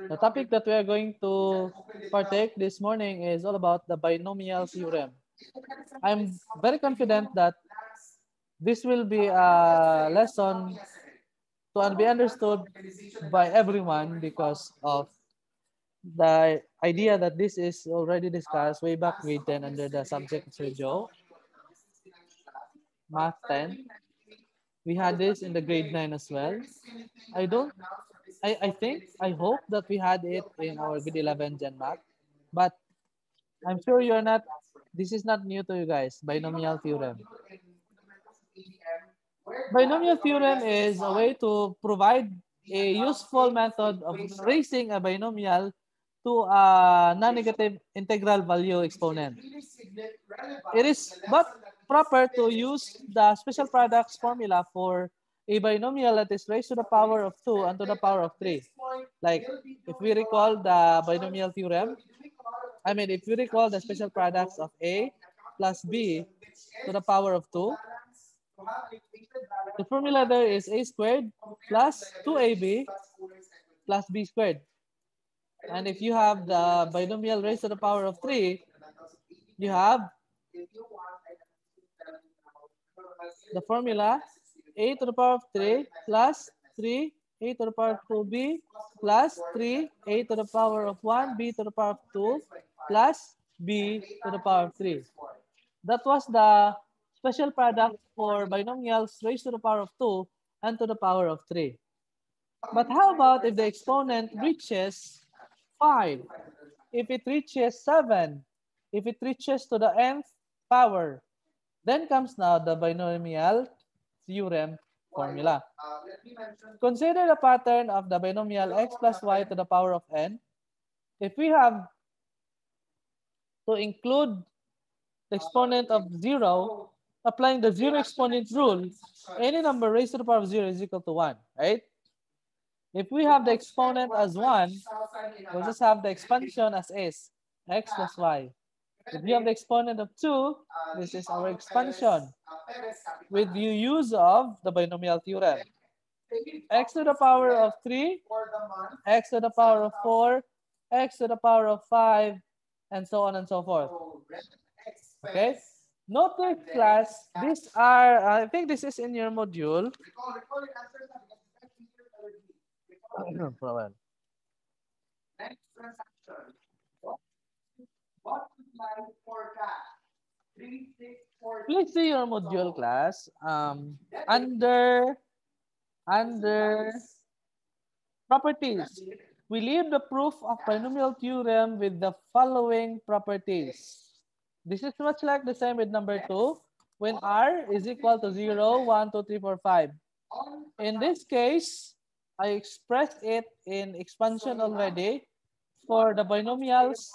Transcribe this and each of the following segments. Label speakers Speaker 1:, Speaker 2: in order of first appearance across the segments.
Speaker 1: The topic that we are going to partake this morning is all about the binomial theorem. I'm very confident that this will be a lesson to be understood by everyone because of the idea that this is already discussed way back grade 10 under the subject Sergio, Math 10. We had this in the grade 9 as well. I don't, I think, I hope that we had it in our grade 11 Gen Math. But I'm sure you're not, this is not new to you guys, binomial theorem. Binomial theorem is a way to provide a useful method of raising a binomial to a non-negative integral value exponent. It is but proper to use the special products formula for a binomial that is raised to the power of 2 and to the power of 3. Like, if we recall the binomial theorem, if we recall the special products of A plus B to the power of 2, the formula there is A squared plus 2AB plus B squared. And if you have the binomial raised to the power of 3, you have the formula A to the power of 3 plus 3 A to the power of 2B plus 3 A to the power of 1 B to the power of 2 plus B to the power of 3. That was the special product for binomials raised to the power of 2 and to the power of 3. But how about if the exponent reaches 5? If it reaches 7? If it reaches to the nth power? Then comes now the binomial theorem formula. Consider the pattern of the binomial x plus y to the power of n. If we have to include the exponent of 0, applying the zero exponent rule, any number raised to the power of 0 is equal to 1, right? If we have the exponent as 1, we'll just have the expansion as is, x plus y. If you have the exponent of 2, this is our expansion with the use of the binomial theorem. X to the power of 3, x to the power of 4, x to the power of 5, and so on and so forth. Okay? Note class, these are, I think this is in your module. No problem. Please see your module class. Under properties, we leave the proof of binomial theorem with the following properties. This is much like the same with number 2, when r is equal to 0, 1, 2, 3, 4, 5. In this case, I expressed it in expansion already for the binomials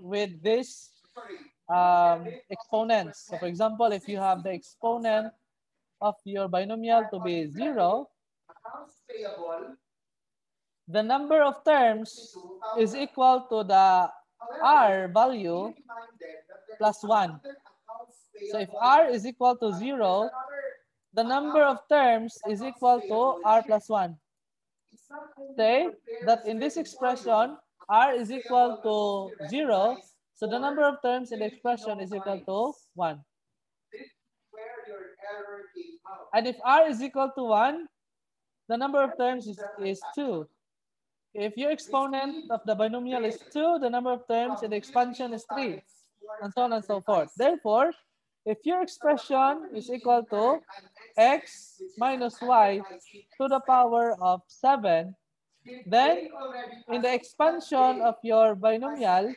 Speaker 1: with this exponents. So for example, if you have the exponent of your binomial to be 0, the number of terms is equal to the r value plus 1. So if r is equal to 0, the number of terms is equal to r plus 1. Say that in this expression, r is equal to 0, so the number of terms in the expression is equal to 1. And if r is equal to 1, the number of terms is 2. If your exponent of the binomial is 2, the number of terms in the expansion is 3, and so on and so forth. Therefore, if your expression is equal to x minus y to the power of 7, then in the expansion of your binomial,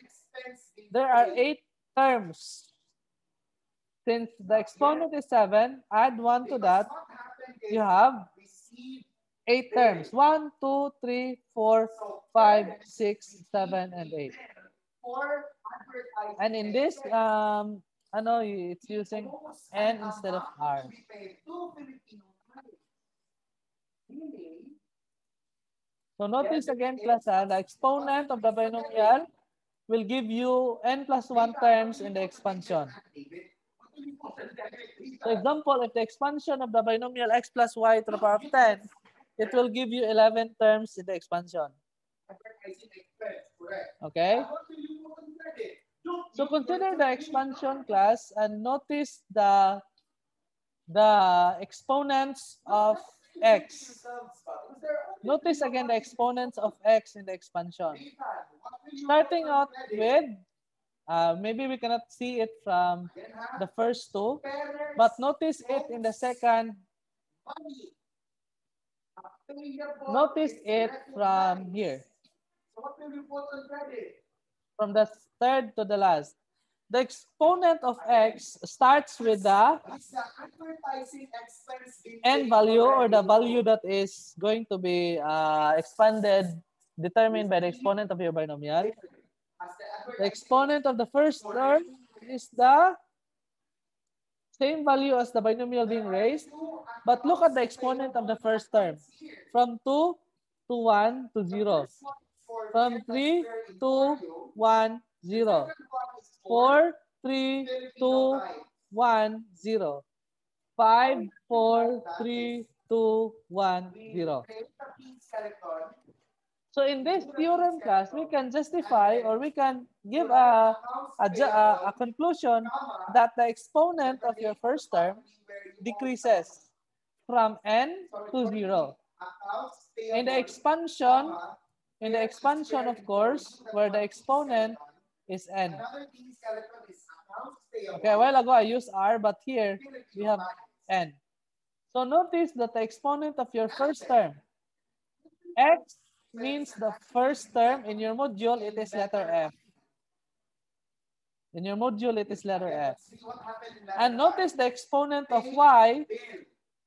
Speaker 1: there are 8 terms. Since the exponent is 7, add 1 to that, you have 8 terms. 1, 2, 3, 4, 5, 6, 7, and 8. And in this, it's using n instead of r. So notice again, class, the exponent of the binomial will give you n plus 1 terms in the expansion. For example, if the expansion of the binomial x plus y to the power of 10, it will give you 11 terms in the expansion. Okay? So consider the expansion class and notice the exponents of x. Notice again the exponents of x in the expansion. Starting out with, maybe we cannot see it from the first two, but notice it in the second. Notice it from here. From the third to the last. The exponent of x starts with the n value, or the value that is going to be expanded, determined by the exponent of your binomial. The exponent of the first term is the same value as the binomial being raised, but look at the exponent of the first term. From 2 to 1 to 0. From 3 to 1, 0. 4, 3, 2, 1, 0. 5, 4, 3, 2, 1, 0. So in this theorem class, we can justify, or we can give a conclusion that the exponent of your first term decreases from n to 0. In the expansion, of course, where the exponent is n. Okay, a while ago I used r, but here we have n. So notice that the exponent of your first term, x means the first term. In your module, it is letter F. In your module, it is letter F. And notice the exponent of y,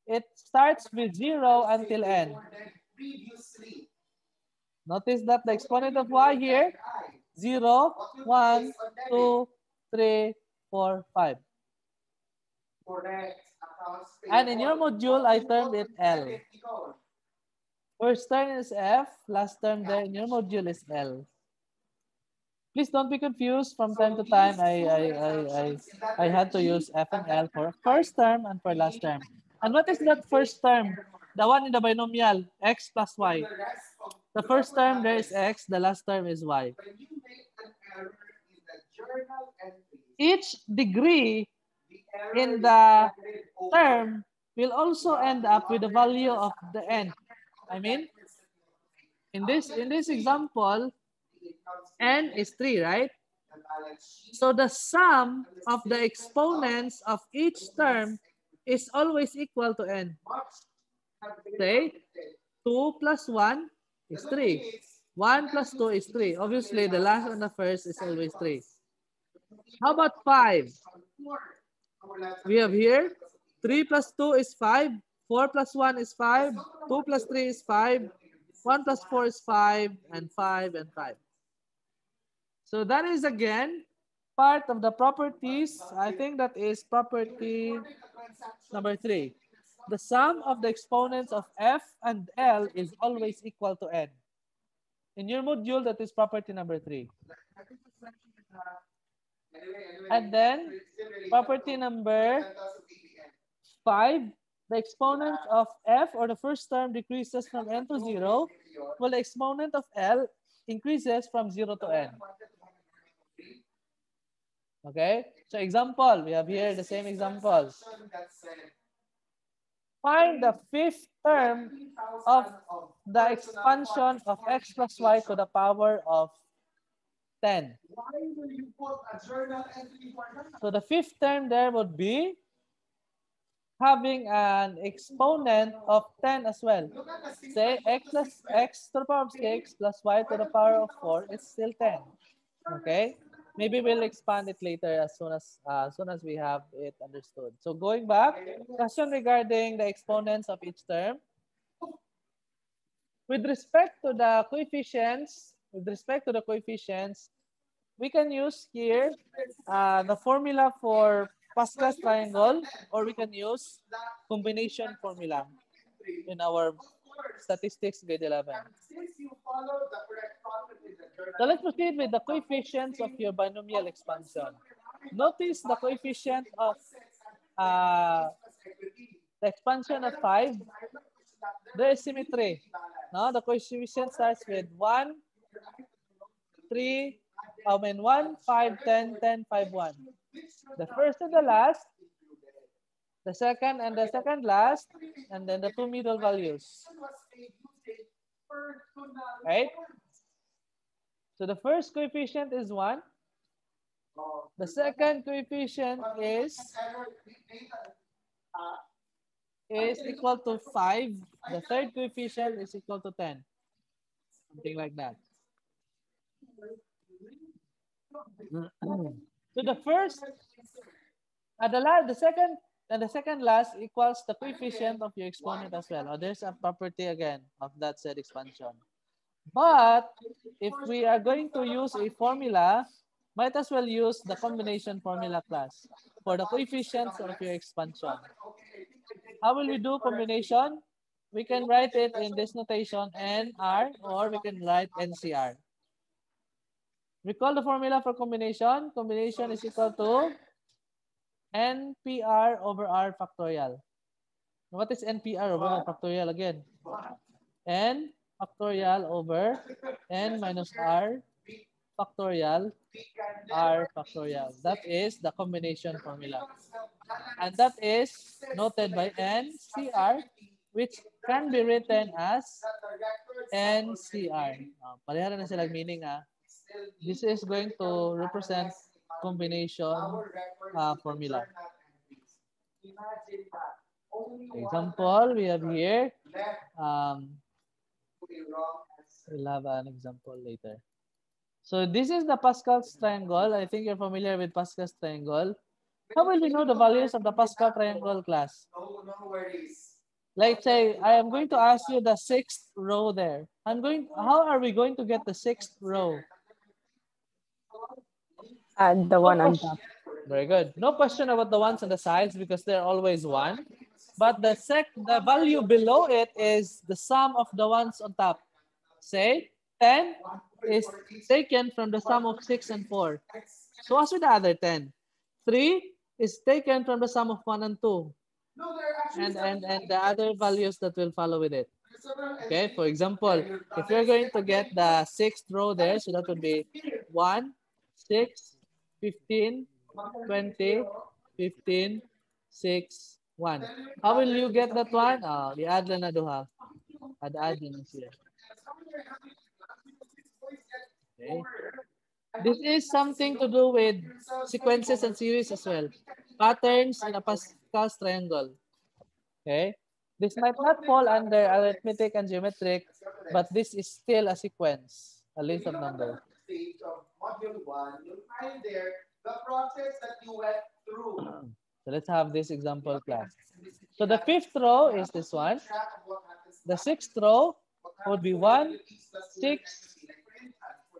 Speaker 1: it starts with 0 until n. Notice that the exponent of y here, 0, 1, 2, 3, 4, 5. And in your module, I termed it L. First term is F, last term there in your module is L. Please don't be confused. From time to time, I had to use F and L for first term and for last term. And what is that first term? The one in the binomial, x plus y. The first term there is x, the last term is y. Each degree in the term will also end up with the value of the n. I mean, in this example, n is 3, right? So the sum of the exponents of each term is always equal to n. Say, 2 plus 1 is 3. 1 plus 2 is 3. Obviously, the last and the first is always 3. How about 5? We have here 3 plus 2 is 5. 4 plus 1 is 5. 2 plus 3 is 5. 1 plus 4 is 5. And 5 and 5. So that is again part of the properties. I think that is property number 3. The sum of the exponents of f and l is always equal to n. In your module, that is property number 3. And then property number 5, the exponent of f, or the first term, decreases from n to 0, while the exponent of l increases from 0 to n. Okay, so example, we have here the same example. Find the fifth term of the expansion of x plus y to the power of 10. So the fifth term there would be having an exponent of 10 as well. Say x to the power of 6 plus y to the power of 4 is still 10. Okay? Maybe we'll expand it later as soon as we have it understood. So going back, question regarding the exponents of each term. With respect to the coefficients, we can use here the formula for Pascal's triangle, or we can use combination formula in our statistics grade 11. So let's proceed with the coefficients of your binomial expansion. Notice the coefficient of the expansion of 5. There is symmetry. No, the coefficient starts with 1, 3, 1, 5, 10, 10, 5, 1. The first and the last, the second and the second last, and then the two middle values. Right? So the first coefficient is 1. The second coefficient is equal to 5. The third coefficient is equal to 10. Something like that. So the first, the second, and the second last equals the coefficient of your exponent as well. Oh, there's a property again of that said expansion. But if we are going to use a formula, might as well use the combination formula class for the coefficients of your expansion. How will we do combination? We can write it in this notation NR, or we can write NCR. Recall the formula for combination. Combination is equal to NPR over R factorial. What is NPR over R factorial again? N factorial over N minus R factorial R factorial. That is the combination formula. And that is noted by NCR, which can be written as NCR. Pareha na silang meaning. This is going to represent combination formula. Example, we have here. We'll have an example later. So this is the Pascal's triangle. I think you're familiar with Pascal's triangle. How will we know the values of the Pascal triangle class? Like say, I am going to ask you the 6th row there. How are we going to get the 6th row?
Speaker 2: Add the one on top.
Speaker 1: Very good. No question about the ones on the sides because they're always 1. But the value below it is the sum of the ones on top. Say 10 is taken from the sum of 6 and 4. So what's with the other 10? 3 is taken from the sum of 1 and 2. And the other values that will follow with it. Okay, for example, if you're going to get the 6th row there, so that would be 1, 6, 15, 20, 15, 6, 1. How will you get that one? I-add lang na duha. Add lang siya. Okay. This is something to do with sequences and series as well. Patterns in a Pascal's triangle. Okay. This might not fall under arithmetic and geometric, but this is still a sequence, a list of numbers. Module 1, you'll find there the process that you went through. So let's have this example class. So the 5th row is this one. The 6th row would be 1, 6,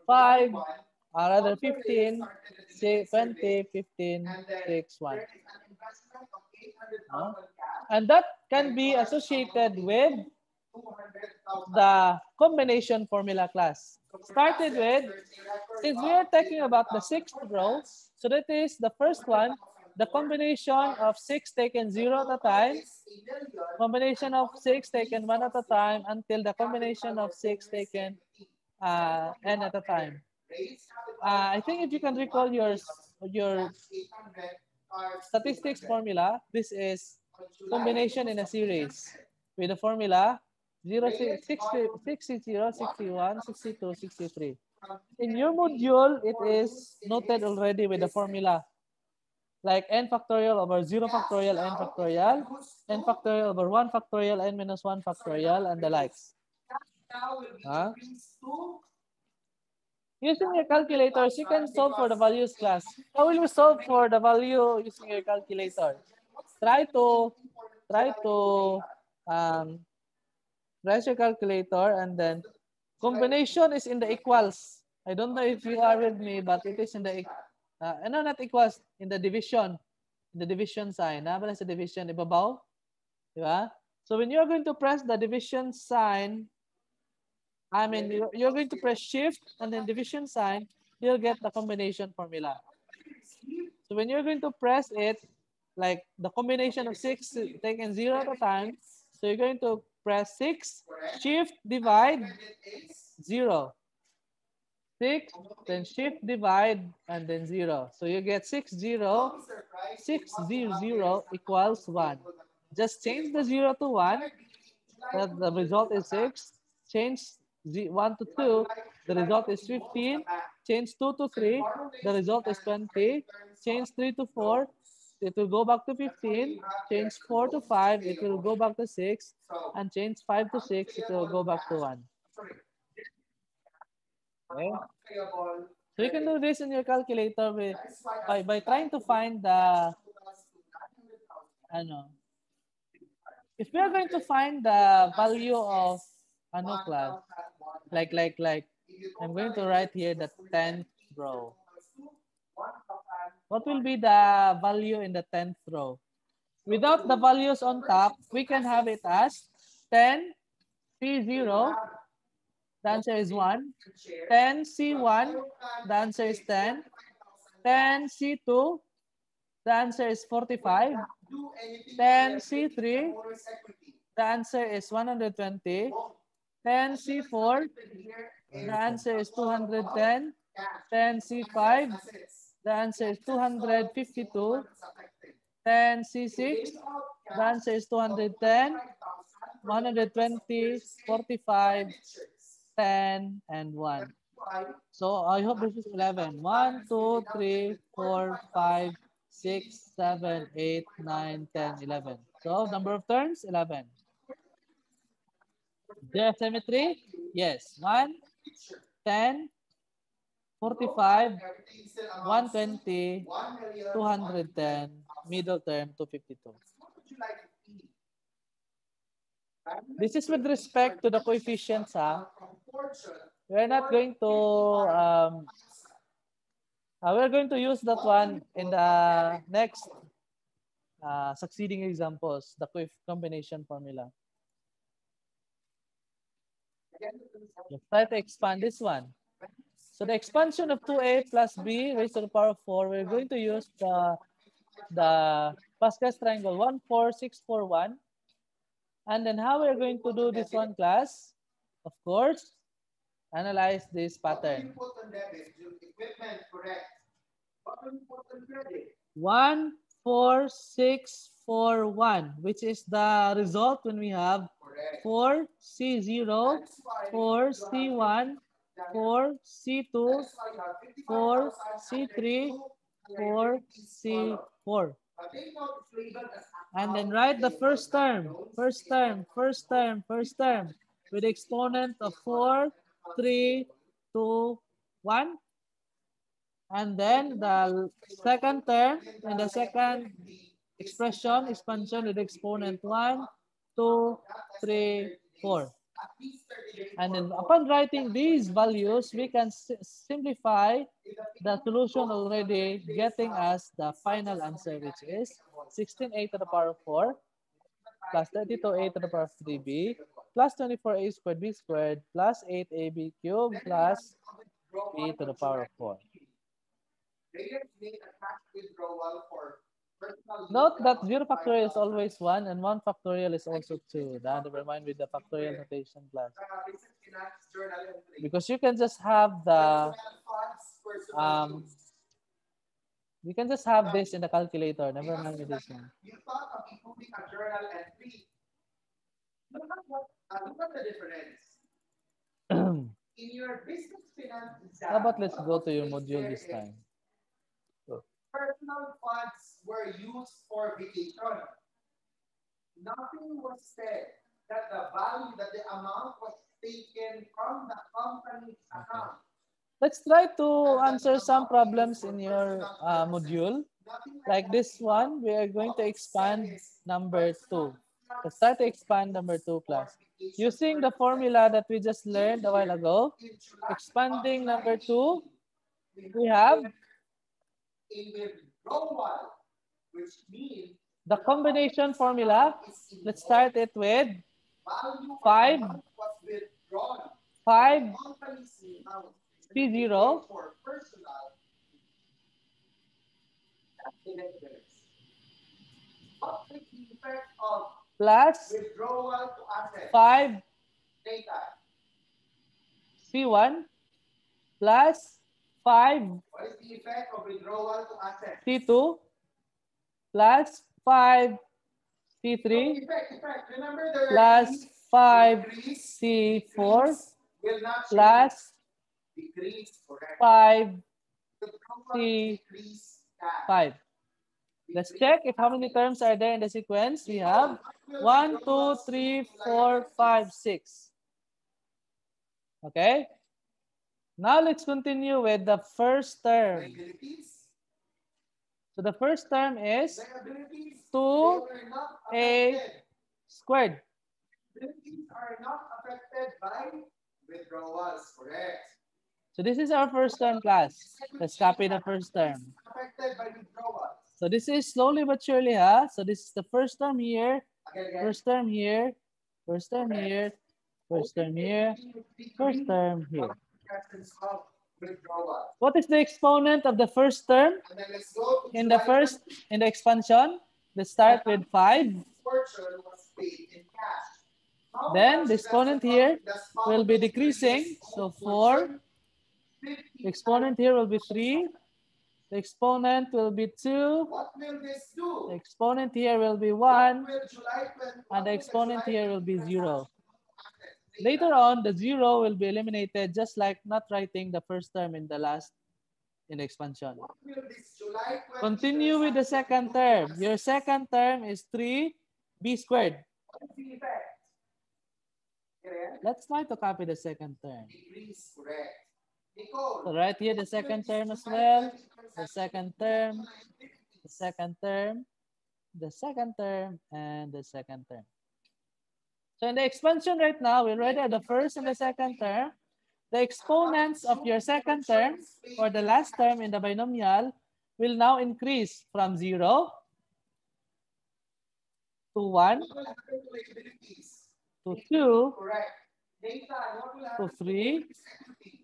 Speaker 1: 5, or rather 15, 20, 15, 6, 1. And that can be associated with the combination formula class. Started with, since we are talking about the 6th row, so that is the first one, the combination of 6 taken 0 at a time, combination of 6 taken 1 at a time, until the combination of 6 taken n at a time. I think if you can recall your statistics formula, this is combination in a series with the formula 60, 61, 62, 63. In your module, it is noted already with the formula like n factorial over 0 factorial, n factorial over 1 factorial, n minus 1 factorial, and the likes. Using your calculators, you can solve for the values class. How will you solve for the value using your calculator? Try to press your calculator, and then combination is in the equals. I don't know if you are with me, but it is in the no, not equals, in the division. The division sign. Pala sa division, ibabaw? Diba? So when you're going to press the division sign, I mean, you're going to press shift and then division sign, you'll get the combination formula. So when you're going to press it, like the combination of 6 taken 0 at a time, so you're going to press 6, shift, divide, 0. 6, then shift divide, and then 0. So you get 6, 0, 6, 0, 0 equals 1. Just change the 0 to 1. The result is 6. Change 1 to 2. The result is 15. Change 2 to 3. The result is 20. Change 3 to 4. It will go back to 15. Change 4 to 5. It will go back to 6. And change 5 to 6. It will go back to 1. Okay. So you can do this in your calculator by trying to find the ano. If we are going to find the value of ano class, like I'm going to write here the 10th row. What will be the value in the 10th row? Without the values on top, we can have it as 10 C0. The answer is 1. 10 C1. The answer is 10. 10 C2. The answer is 45. 10 C3. The answer is 120. 10 C4. The answer is 210. 10 C5. The answer is 252. 10 C6. The answer is 210. 120, 45, 10, and 1. So I hope this is 11. 1, 2, 3, 4, 5, 6, 7, 8, 9, 10, 11. So number of turns, 11. The symmetry? Yes. 1, 10, 45, 120, 210, middle term 252. This is with respect to the coefficients. We're not going to we're going to use that one in the next succeeding examples, the combination formula. Let's try to expand this one. So the expansion of 2a plus b raised to the power of 4, we're going to use the Pascal's triangle 1, 4, 6, 4, 1. And then how we're going to do this one, class? Of course, analyze this pattern. 1, 4, 6, 4, 1, which is the result when we have 4, C0, 4, C1, 4, C2, 4, C3, 4, C4. And then write the first term with exponent of 4, 3, 2, 1. And then the second term in the second expression, expansion with exponent 1, 2, 3, 4. And then upon writing these values, we can simplify the solution already, getting us the final answer, which is 16a to the power of 4 plus 32a to the power of 3b plus 24a squared b squared plus 8ab cubed plus b to the power of 4. Note that 0 factorial is always 1 and 1 factorial is also 2. Never mind with the factorial notation class. Because you can just have the you can just have this in the calculator. Never mind with this one. How about let's go to your module this time.
Speaker 3: Personal funds were used for vacation. Nothing was said that the value, that the amount was taken from the company's account.
Speaker 1: Let's try to answer some problems in your module. Like this one, we are going to expand number 2. Let's start to expand number 2 class. Using the formula that we just learned a while ago, expanding number 2, we have
Speaker 3: Which means
Speaker 1: the combination formula. Let's start it with 5, 5, C0, plus 5, C1, plus 5
Speaker 3: What is the effect of withdrawal to assets?
Speaker 1: C2 plus 5 C3
Speaker 3: Effect. Remember the
Speaker 1: plus 5
Speaker 3: increase,
Speaker 1: C4
Speaker 3: will not change.
Speaker 1: plus
Speaker 3: Decrease, correct.
Speaker 1: 5
Speaker 3: Withdrawal
Speaker 1: C5.
Speaker 3: decrease cash.
Speaker 1: Let's check if how many terms are there in the sequence. We have 1, 2, 3, 4, 5, 6. Okay. Now let's continue with the first term.
Speaker 3: Liabilities.
Speaker 1: So the first term is
Speaker 3: Liabilities,
Speaker 1: 2
Speaker 3: they were not
Speaker 1: A
Speaker 3: affected.
Speaker 1: squared.
Speaker 3: Liabilities are not affected by withdrawals, correct.
Speaker 1: So this is our first term, class. Let's copy the first term.
Speaker 3: Affected by withdrawals.
Speaker 1: So this is slowly but surely, huh? So this is the first term here,
Speaker 3: Again,
Speaker 1: first term here, first term here, first term here, first term here.
Speaker 3: presence of withdrawal.
Speaker 1: What is the exponent of the first term
Speaker 3: And then let's go to
Speaker 1: in the first, in the expansion? Let's start with 5.
Speaker 3: portion was paid in cash. How
Speaker 1: Then
Speaker 3: much
Speaker 1: the
Speaker 3: does
Speaker 1: exponent here
Speaker 3: does
Speaker 1: will be
Speaker 3: Pablo
Speaker 1: decreasing.
Speaker 3: Rodriguez
Speaker 1: So
Speaker 3: own
Speaker 1: 4.
Speaker 3: portion? 50
Speaker 1: The exponent here will be 3. The exponent will be 2.
Speaker 3: What will this
Speaker 1: The
Speaker 3: do?
Speaker 1: exponent here will be 1.
Speaker 3: What will July 20
Speaker 1: And the exponent here will be 0.
Speaker 3: Later.
Speaker 1: Later on, the 0 will be eliminated, just like not writing the first term in the last in the expansion.
Speaker 3: What will this July 20
Speaker 1: Continue with the second term. Your second term is 3b squared.
Speaker 3: What is the effect? Correct.
Speaker 1: Let's try to copy the second term.
Speaker 3: Decrease, correct. Nicole,
Speaker 1: So right here, the second term as well. The second term, the second term, the second term, and the second term. So in the expansion right now, we already have the first and the second term. The exponents of your second term or the last term in the binomial will now increase from 0 to 1
Speaker 3: what will happen to liabilities?
Speaker 1: to 2
Speaker 3: Correct. Nathan, what will happen
Speaker 1: to 3,
Speaker 3: this equity?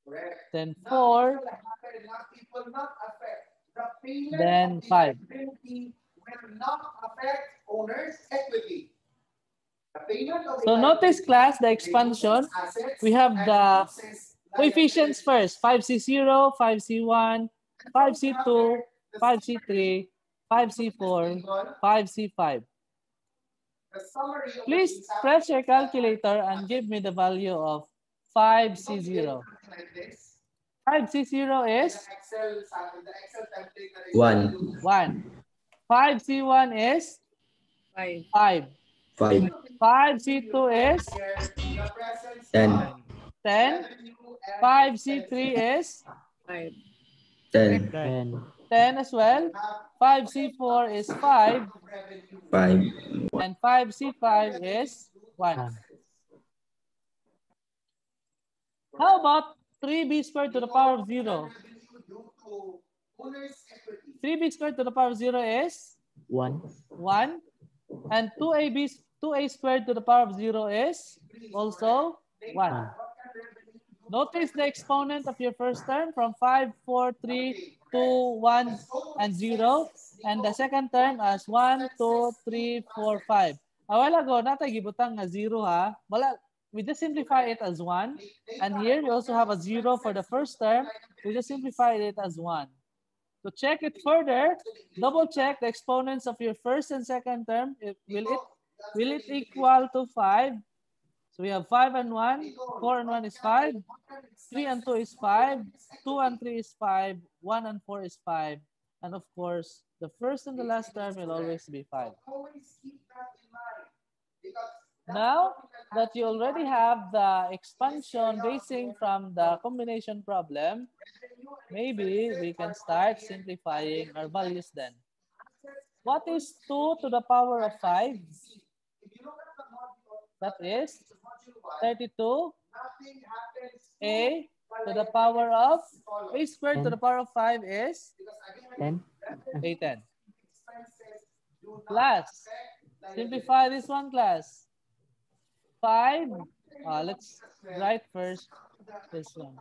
Speaker 3: Correct.
Speaker 1: then
Speaker 3: Nothing
Speaker 1: 4,
Speaker 3: will happen, nothing will not affect. The payment
Speaker 1: then
Speaker 3: of the
Speaker 1: 5.
Speaker 3: liability will not affect owner's equity. The payment of the
Speaker 1: So notice,
Speaker 3: liability
Speaker 1: class, the expansion.
Speaker 3: reduces assets
Speaker 1: We have
Speaker 3: and
Speaker 1: the
Speaker 3: reduces
Speaker 1: coefficients
Speaker 3: liabilities.
Speaker 1: first. 5C0, 5C1, 5C2, 5C3, 5C4, 5C5.
Speaker 3: The summary of the
Speaker 1: Please
Speaker 3: transaction
Speaker 1: press your calculator and give me the value of 5C0.
Speaker 3: like this.
Speaker 1: 5C0 is
Speaker 3: In the Excel template that is
Speaker 4: 1.
Speaker 1: 1. 5C1 is
Speaker 2: 5.
Speaker 1: 5.
Speaker 4: 5.
Speaker 1: 5C2 is
Speaker 3: here, the presence
Speaker 4: 10.
Speaker 3: of
Speaker 1: 10.
Speaker 3: revenue and
Speaker 1: 5C3 is
Speaker 2: 5.
Speaker 4: 10.
Speaker 1: 10 as well. 5C4 is 5.
Speaker 3: revenue.
Speaker 4: 5.
Speaker 1: And 5C5 is 1. How about 3b squared to the power of 0?
Speaker 3: Revenue due to owner's equity.
Speaker 1: 3b squared to the power of 0 is
Speaker 4: 1.
Speaker 1: 1. And 2a squared to the power of 0 is also 1. Notice the exponent of your first term from 5, 4, 3, 2, 1, and 0. And the second term as 1, 2, 3, 4, 5. A while ago, natay gibutang nga 0 ha. Wala, we just simplify it as 1. And here we also have a 0 for the first term. We just simplify it as 1. To check it further, double check the exponents of your first and second term. Will it equal to 5? So we have 5 and 1, 4 and 1 is 5, 3 and 2 is 5, 2 and 3 is 5, 1 and 4 is 5. And of course, the first and the last term will always be 5.
Speaker 3: Always keep that in mind. Because
Speaker 1: Now that you already have the expansion basing from the combination problem, maybe we can start simplifying our values then. What is 2 to the power of 5? That is 32
Speaker 3: nothing happens
Speaker 1: a to the power of a squared to the power of 5 is
Speaker 4: 10.
Speaker 1: a10.
Speaker 3: expenses do not
Speaker 1: Class,
Speaker 3: affect
Speaker 1: simplify this one, class. 5. Let's write first this one.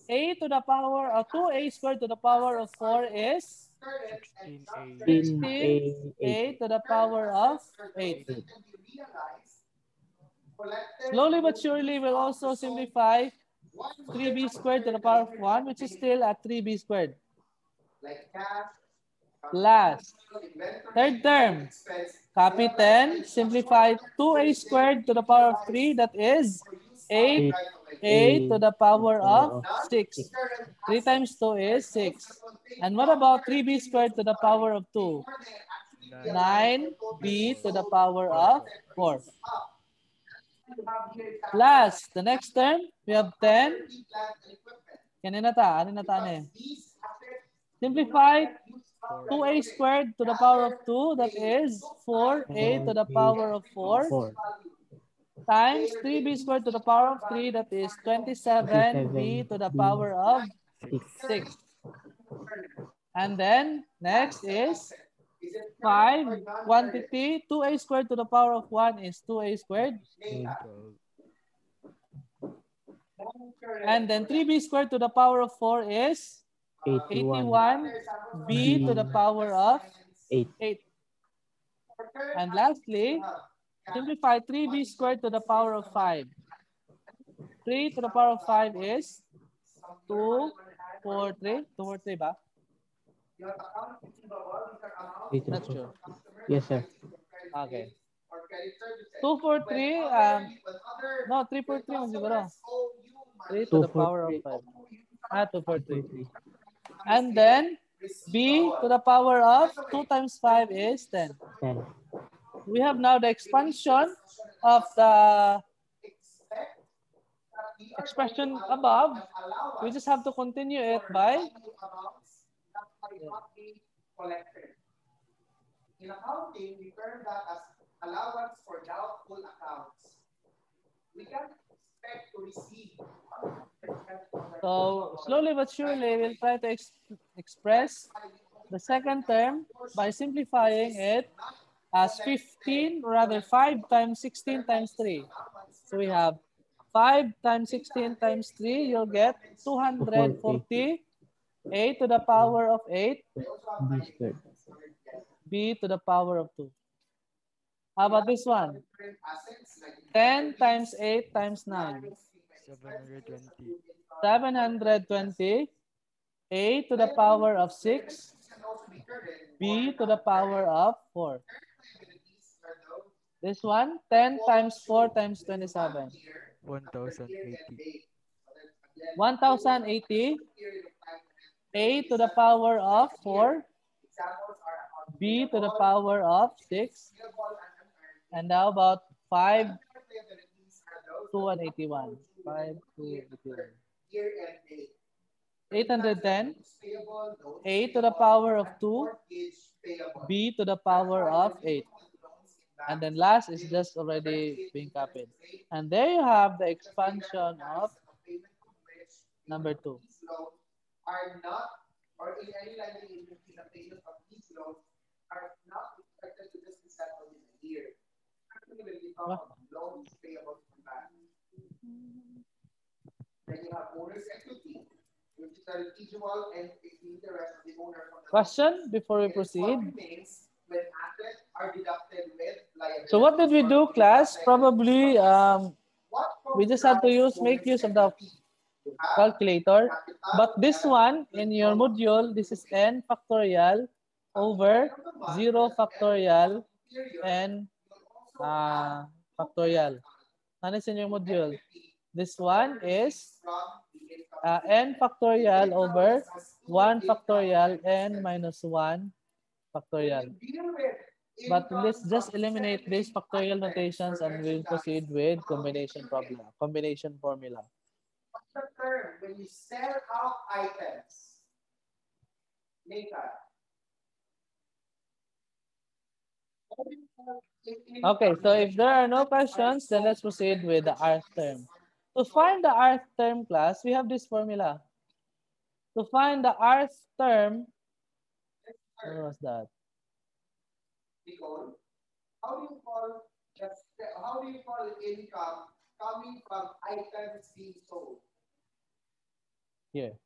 Speaker 1: A to the power of 2a squared to the power of 4 is 16a to the power of 8. Slowly but surely, we'll also simplify 3b squared to the power of 1, which is still at 3b squared.
Speaker 3: Like cash,
Speaker 1: Last. Third term. Copy 10. Simplify 2a squared to the power of 3. That is 8a to the power of 6. 3 times 2 is 6. And what about 3b squared to the power of 2? 9b to the power of 4. Last, the next term, we have 10. Kanina ta? Ano na ta na? Simplify 2a squared to the power of 2. That is 4a to the power of 4. Times 3b squared to the power of 3. That is 27b to the power of 6. And then, next is 5 quantity. 2a squared to the power of 1 is 2a squared. And then 3b squared to the power of 4 is 81b to the power of 8. And lastly, simplify 3b squared to the power of 5. 3 to the power of 5 is 2, 4, 3. 2, 4, 3 ba? Not sure.
Speaker 2: Yes, sir.
Speaker 1: Okay. 2, 4, 3. No, 3, 4, 3 siguro. 3 to the power of 5. 2, 4, 3. And then b to the power of 2 times 5 is 10.
Speaker 2: 10.
Speaker 1: We have now the expansion of the expression above. We just have to continue it by
Speaker 3: in accounting, we term that as allowance for doubtful accounts. We can expect to receive.
Speaker 1: So slowly but surely, we'll try to express the second term by simplifying it as 15, or rather 5 times 16 times 3. So we have 5 times 16 times 3, you'll get 240. A to the power of 8.
Speaker 2: B squared.
Speaker 1: B to the power of 2. How about this one? 10 times 8 times 9.
Speaker 5: 720.
Speaker 1: 720. A to the power of 6. B to the power of 4. This one, 10 times 4 times 27.
Speaker 5: 1080.
Speaker 1: 1080. A to the power of 4. B to the power of 6. And now about 5 to 81. 5 to 81. 810. A to the power of 2. B to the power of 8. And then last is just already being copied. And there you have the expansion of number 2.
Speaker 3: Are not, or in any language in the payment of these loans are not expected to just be settled in a year. Actually, when we talk of loans payable from banks, then you have owner's equity, which is the residual and interest of the owner from the
Speaker 1: Question before we proceed.
Speaker 3: When assets are deducted with liability.
Speaker 1: So what did we do, class? Probably we just had to make use of the calculator. But this one, in your module, this is n factorial over 0 factorial and factorial. Ano is in your module? This one is n factorial over 1 factorial n minus 1 factorial. But let's just eliminate these factorial notations and we'll proceed with combination formula.
Speaker 3: The term when you sell out items, later.
Speaker 1: Okay, so if there are no questions, then let's proceed with the rth term. To find the rth term, class, we have this formula. To find the rth term, what was that?
Speaker 3: How do you call income coming from items being sold?
Speaker 1: Here.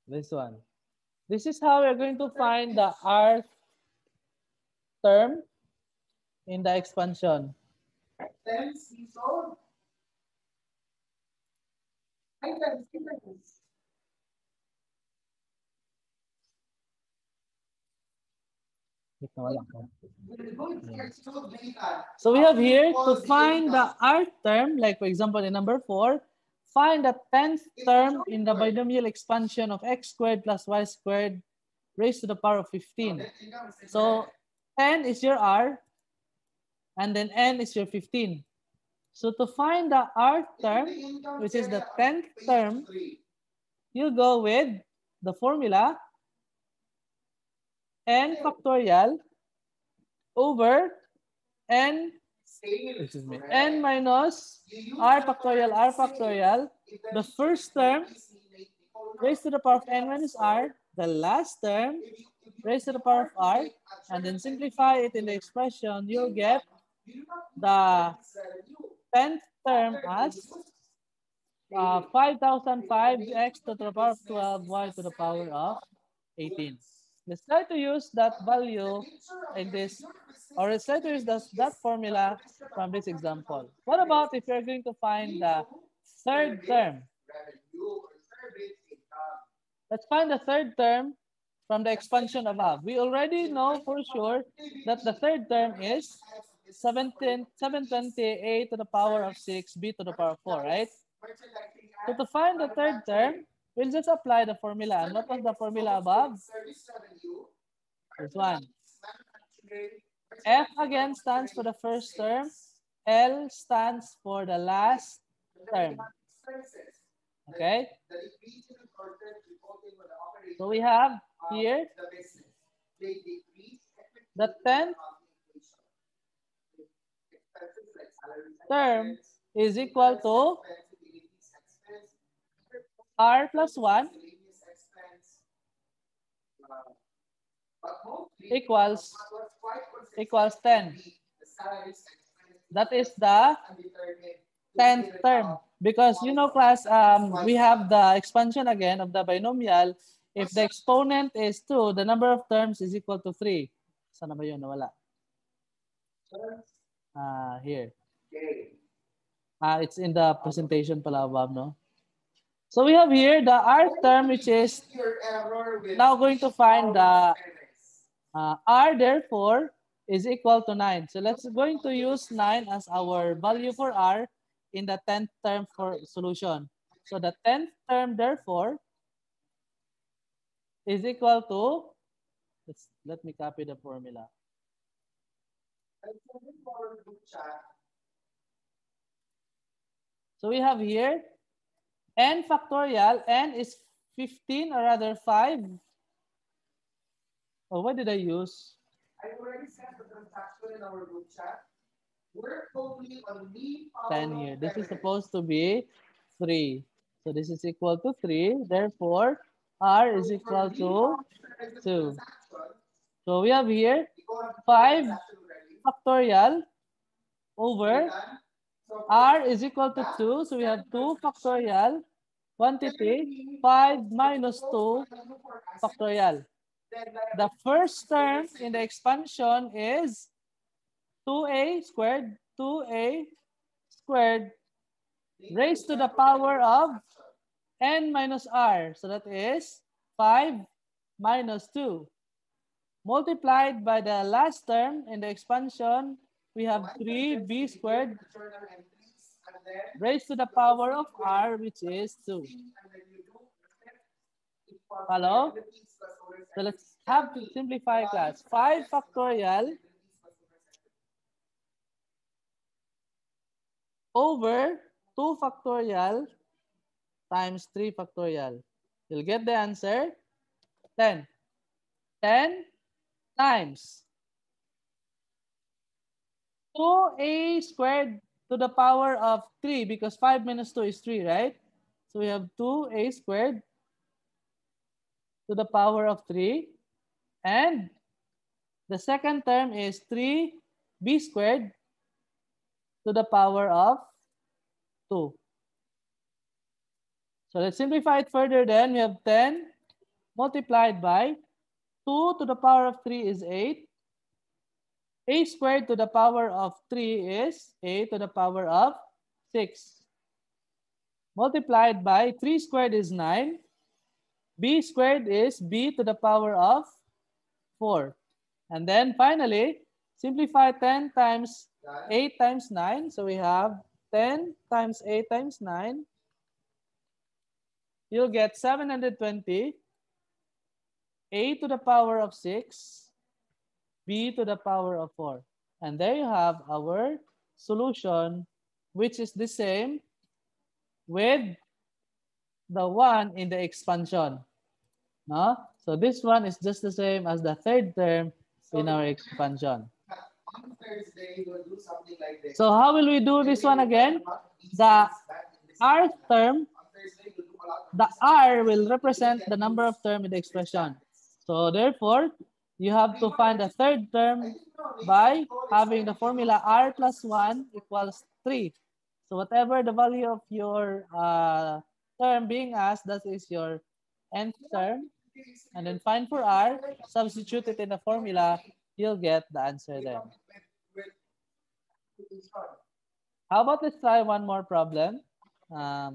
Speaker 1: This one. This is how we're going to find the rth term in the expansion.
Speaker 3: Items being sold.
Speaker 1: So we have here to find the R term, like for example in number 4, find the 10th term in the binomial expansion of x squared plus y squared raised to the power of 15. So 10 is your R, and then n is your 15. So to find the R term, which is the 10th term, you go with the formula n factorial over n, excuse me, n minus r factorial, the first term raised to the power of n minus r, the last term raised to the power of r, and then simplify it in the expression, you'll get the 10th term as 5005 x to the power of 12 y to the power of 18. Let's try to use that value in this, or let's try to use that formula from this example. What about if you're going to find the third term? Let's find the third term from the expansion above. We already know for sure that the third term is 720a to the power of 6, b to the power of 4, right? So to find the third term, we'll just apply the formula. And what was the formula above? This one. F again stands for the first term. L stands for the last term. Okay? So we have here the 10th term is equal to R plus 1 equals 10. That is the 10th term. Because you know class, we have the expansion again of the binomial. If the exponent is 2, the number of terms is equal to 3. Sana ba yun? Nawala. Here. It's in the presentation pala above, no? So we have here the R term, which is now going to find the R, therefore, is equal to 9. So let's going to use 9 as our value for R in the 10th term for solution. So the 10th term, therefore, is equal to, let me copy the formula. So we have here n factorial, n is 15 or rather 5. Oh, what did I use?
Speaker 3: I already sent the transaction in our group chat. We're only on the
Speaker 1: 10 here. This is supposed to be 3. So this is equal to 3. Therefore, R is equal to 2. So we have here 5 factorial over R is equal to 2. So we have 2 factorial quantity 5 minus 2 factorial. The first term in the expansion is 2a squared raised to the power of n minus r. So that is 5 minus 2. Multiplied by the last term in the expansion, we have 3b squared raised to the power of r, which is 2. Hello? So let's have to simplify class. 5 factorial over 2 factorial times 3 factorial. You'll get the answer 10. 10 times 2a squared to the power of 3 because 5 minus 2 is 3, right? So we have 2a squared to the power of 3. And the second term is 3b squared to the power of 2. So let's simplify it further then. We have 10 multiplied by 2 to the power of 3 is 8. A squared to the power of 3 is a to the power of 6. multiplied by 3 squared is 9. B squared is B to the power of 4. And then finally, simplify 10 times 8 times 9. So we have 10 times 8 times 9. You'll get 720. A to the power of 6. B to the power of 4. And there you have our solution, which is the same with the one in the expansion. No? So this one is just the same as the third term in our expansion.
Speaker 3: On Thursday, we'll do something like this.
Speaker 1: So how will we do this one again? The R term, the R will represent the number of term in the expression. So therefore, you have to find the third term by having the formula R plus 1 equals 3. So whatever the value of your term being asked, that is your nth term. And then find for R, substitute it in the formula, you'll get the answer there. How about let's try one more problem.
Speaker 3: At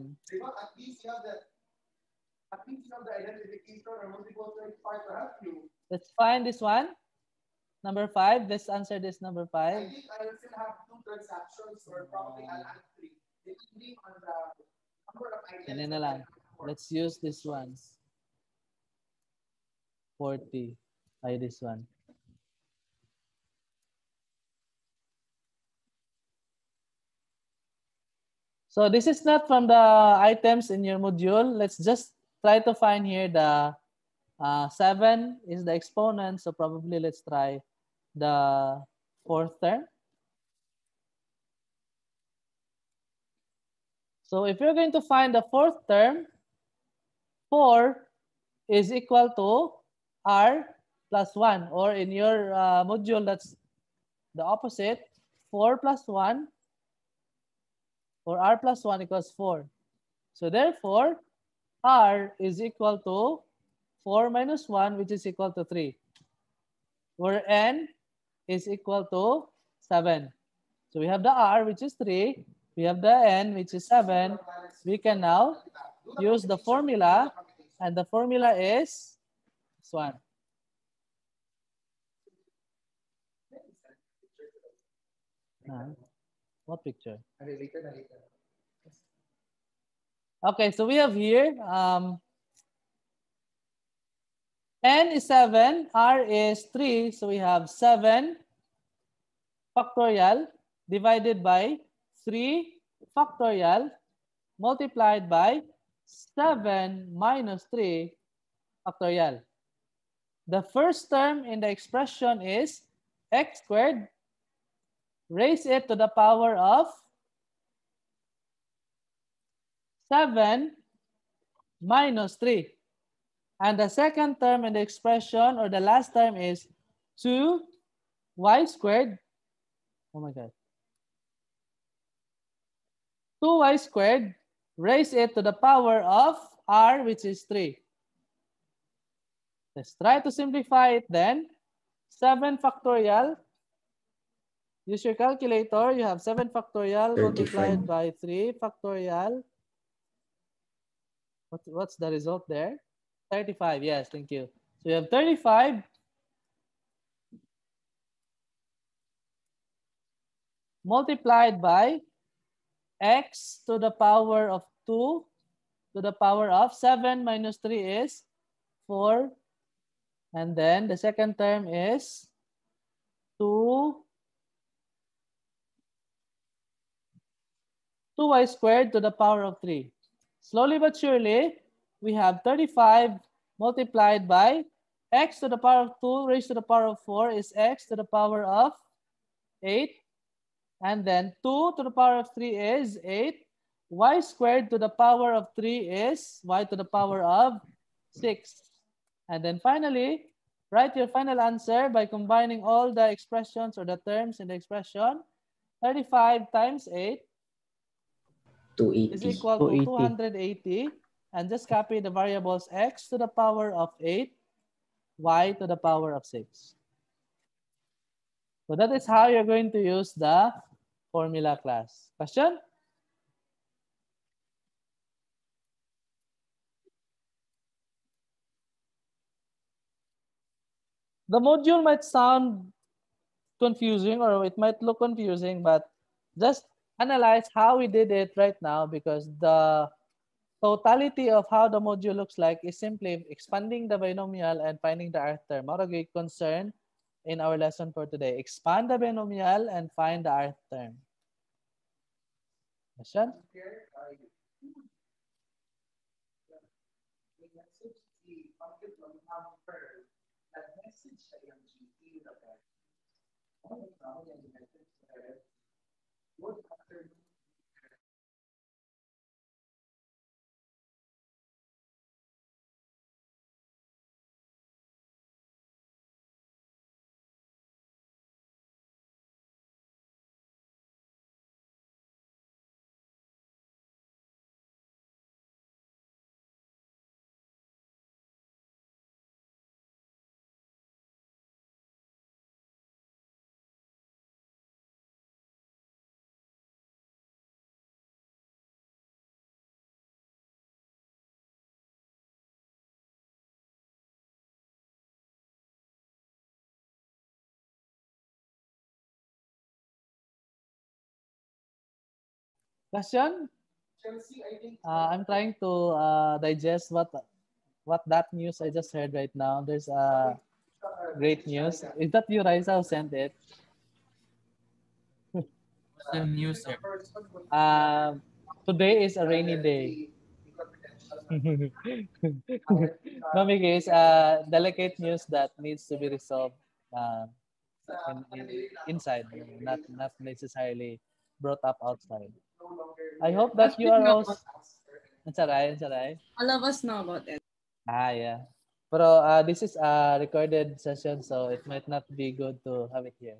Speaker 3: least you have the identification or multiple choice part to help you.
Speaker 1: Let's find this one. Number 5. Let's answer this number 5.
Speaker 3: I think I will still have 2 transactions or probably I'll add 3. Depending on the number of items.
Speaker 1: Ganyan na lang. Let's use this one. 40. Try this one. So this is not from the items in your module. Let's just try to find here the 7 is the exponent. So probably let's try the 4th term. So if you're going to find the 4th term, 4 is equal to R plus 1. Or in your module, that's the opposite. 4 plus 1. Or R plus 1 equals 4. So therefore, R is equal to 4 minus 1, which is equal to 3. Where N is equal to 7. So we have the R, which is 3. We have the N, which is 7. We can now use the formula. And the formula is this one. What picture? Okay, so we have here N is 7, R is 3, so we have 7 factorial divided by 3 factorial multiplied by 7 minus 3 factorial. The first term in the expression is x squared. Raise it to the power of 7 minus 3. And the second term in the expression, or the last term, is 2y squared. Oh my God. 2y squared. Raise it to the power of r, which is 3. Let's try to simplify it then. 7 factorial. Use your calculator. You have 7 factorial
Speaker 4: 35.
Speaker 1: multiplied by 3 factorial. What's the result there? 35. Yes, thank you. So you have 35 multiplied by x to the power of 2 to the power of 7 minus 3 is 4. And then the second term is 2y squared to the power of 3. Slowly but surely, we have 35 multiplied by x to the power of 2 raised to the power of 4 is x to the power of 8. And then 2 to the power of 3 is 8. Y squared to the power of 3 is y to the power of 6. And then finally, write your final answer by combining all the expressions or the terms in the expression. 35 times 8 is
Speaker 4: 280.
Speaker 1: equal to
Speaker 2: 280.
Speaker 1: 280. And just copy the variables x to the power of 8, y to the power of 6. So that is how you're going to use the formula class. Question? The module might sound confusing or it might look confusing, but just analyze how we did it right now, because the totality of how the module looks like is simply expanding the binomial and finding the rth term. What a great concern in our lesson for today. Expand the binomial and find the rth term. Question? Question? I'm trying to digest what that news I just heard right now. There's great news. Is that you, Raisa, who sent it?
Speaker 6: The news, sir.
Speaker 1: Today is a rainy day. No, because delicate news that needs to be resolved inside, not necessarily brought up outside. I hope that you are also. It's alright.
Speaker 7: All of us know about it.
Speaker 1: Yeah. Pero this is a recorded session, so it might not be good to have it here.